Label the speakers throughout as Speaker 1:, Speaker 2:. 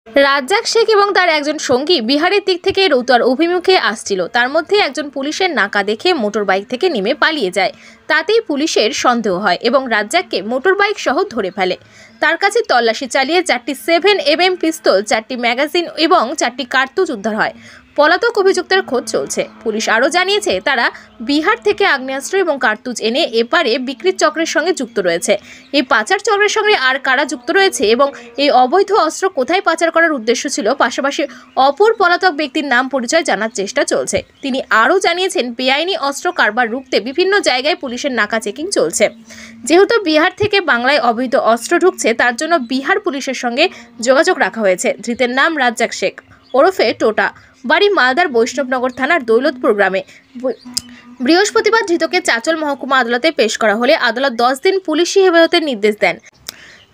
Speaker 1: রাজ্জাক শেখ এবং তার একজন সঙ্গী বিহারের দিক থেকে রৌতার অভিমুখে আসছিল। তার মধ্যে একজন পুলিশের নাকা দেখে মোটর বাইক থেকে নেমে পালিয়ে যায়। তাতেই পুলিশের সন্দেহ হয় এবং রাজ্জাককে মোটর বাইক সহ ধরে ফেলে। তার কাছে তল্লাশি চালিয়ে 4টি 7mm পিস্তল, 4টি ম্যাগাজিন এবং 4টি কার্তুজ উদ্ধার হয়। পলাতক অভিযুক্তের খোঁজ চলছে। পুলিশ আরও জানিয়েছে তারা বিহার থেকে আগ্নেয়াস্ত্র এবং কার্তুজ এনে এপারে বিক্রির চক্রের সঙ্গে যুক্ত রয়েছে। এই পাচার চক্রের সঙ্গে আর কারা যুক্ত রয়েছে এবং এই অবৈধ অস্ত্র কোথায় পাচার করার উদ্দেশ্য ছিল, পাশাপাশি অপর পলাতক ব্যক্তির নাম পরিচয় জানার চেষ্টা চলছে। তিনি আরও জানিয়েছেন বেআইনি অস্ত্র কারবার রুখতে বিভিন্ন জায়গায় পুলিশের নাকা চেকিং চলছে। যেহেতু বিহার থেকে বাংলায় অবৈধ অস্ত্র ঢুকছে, তার জন্য বিহার পুলিশের সঙ্গে যোগাযোগ রাখা হয়েছে। ধৃতের নাম রাজ্জাক শেখ ওরফে টোটা, বাড়ি মালদার বৈষ্ণবনগর থানার দৌলতপুর গ্রামে। বৃহস্পতিবার ধৃতকে চাচল মহকুমা আদালতে পেশ করা হলে আদালত 10 দিন পুলিশি হেফাজতের নির্দেশ দেন।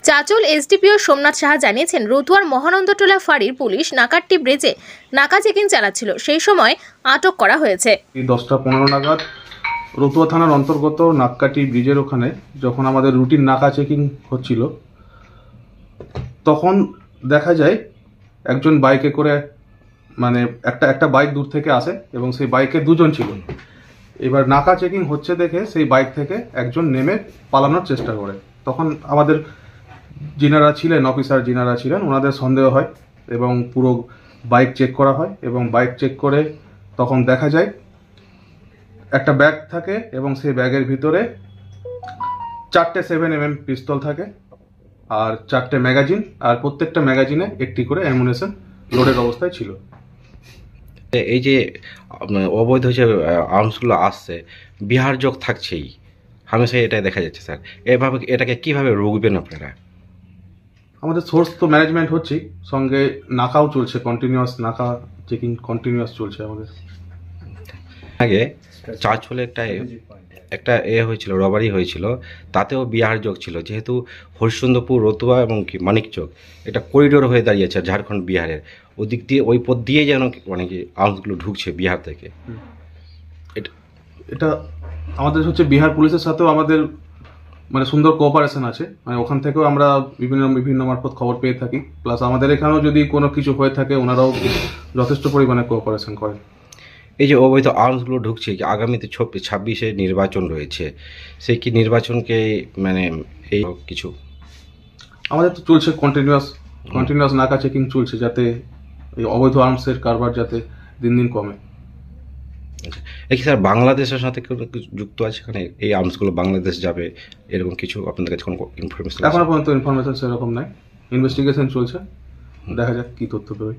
Speaker 1: চাচল এসডিপিও সোমনাথ সাহা জানিয়েছেন, রতুয়ার মহানন্দটোলা ফাঁড়ির পুলিশ নাকাট্টি ব্রিজে নাকা চেকিং চালাচ্ছিল, সেই সময় আটক করা হয়েছে।
Speaker 2: 10টা 15 নাগাদ রতুয়া থানার অন্তর্গত নাককাটি ব্রিজের ওখানে যখন আমাদের রুটিন নাকা চেকিং হচ্ছিল, তখন দেখা যায় একজন বাইকে করে, মানে একটা বাইক দূর থেকে আসে এবং সেই বাইকে দুজন ছিল। এবার নাকা চেকিং হচ্ছে দেখে সেই বাইক থেকে একজন নেমে পালানোর চেষ্টা করে। তখন আমাদের যিনারা ছিলেন, অফিসার যিনারা ছিলেন, ওনাদের সন্দেহ হয় এবং পুরো বাইক চেক করা হয় এবং বাইক চেক করে তখন দেখা যায় একটা ব্যাগ থাকে এবং সেই ব্যাগের ভিতরে 4টে 7mm পিস্তল থাকে আর 4টে ম্যাগাজিন, আর প্রত্যেকটা ম্যাগাজিনে একটি করে অ্যামুনেশন লোডের অবস্থায় ছিল।
Speaker 3: এই যে অবৈধ যে আর্মসগুলো আসছে, বিহার যোগ থাকছেই, হামেশাই এটা দেখা যাচ্ছে স্যার। এভাবে এটাকে কিভাবে রুখবেন আপনারা?
Speaker 2: আমাদের সোর্স তো ম্যানেজমেন্ট হচ্ছেই, সঙ্গে নাকাও চলছে, কন্টিনিউয়াস নাকা চেকিং কন্টিনিউয়াস চলছে আমাদের।
Speaker 3: আগে চাচলে একটা হয়েছিল, রবারি হয়েছিল, তাতেও বিহার যোগ ছিল। যেহেতু হরিশ্চন্দ্রপুর, রতুয়া এবং কি মানিকচক এটা করিডোর হয়ে দাঁড়িয়েছে ঝাড়খণ্ড বিহারের, ওদিক দিয়ে ওই পথ দিয়ে যেন মানে কি আর্মসগুলো ঢুকছে বিহার থেকে।
Speaker 2: এটা আমাদের হচ্ছে বিহার পুলিশের সাথেও আমাদের মানে সুন্দর কোঅপারেশন আছে, মানে ওখান থেকেও আমরা বিভিন্ন মারফত খবর পেয়ে থাকি। প্লাস আমাদের এখানেও যদি কোনো কিছু হয়ে থাকে ওনারাও যথেষ্ট পরিমাণে কোঅপারেশন করেন।
Speaker 3: এই যে অবৈধ আর্মসগুলো ঢুকছে, আগামীতে 26-এ নির্বাচন রয়েছে, সেই কি নির্বাচনকে মানে এই কিছু
Speaker 2: আমাদের তো চলছে কন্টিনিউয়াস নাকা চেকিং চলছে, যাতে এই অবৈধ আর্মসের কারবার যাতে দিন দিন কমে।
Speaker 3: দেখি স্যার, বাংলাদেশের সাথে কোনো যুক্ত আছে এখানে, এই আর্মসগুলো বাংলাদেশ যাবে এরকম কিছু আপনাদের কাছে কোনো ইনফরমেশন?
Speaker 2: এখনো পর্যন্ত ইনফরমেশন সেরকম নাই, ইনভেস্টিগেশন চলছে, দেখা যাক কি তথ্য পেয়ে।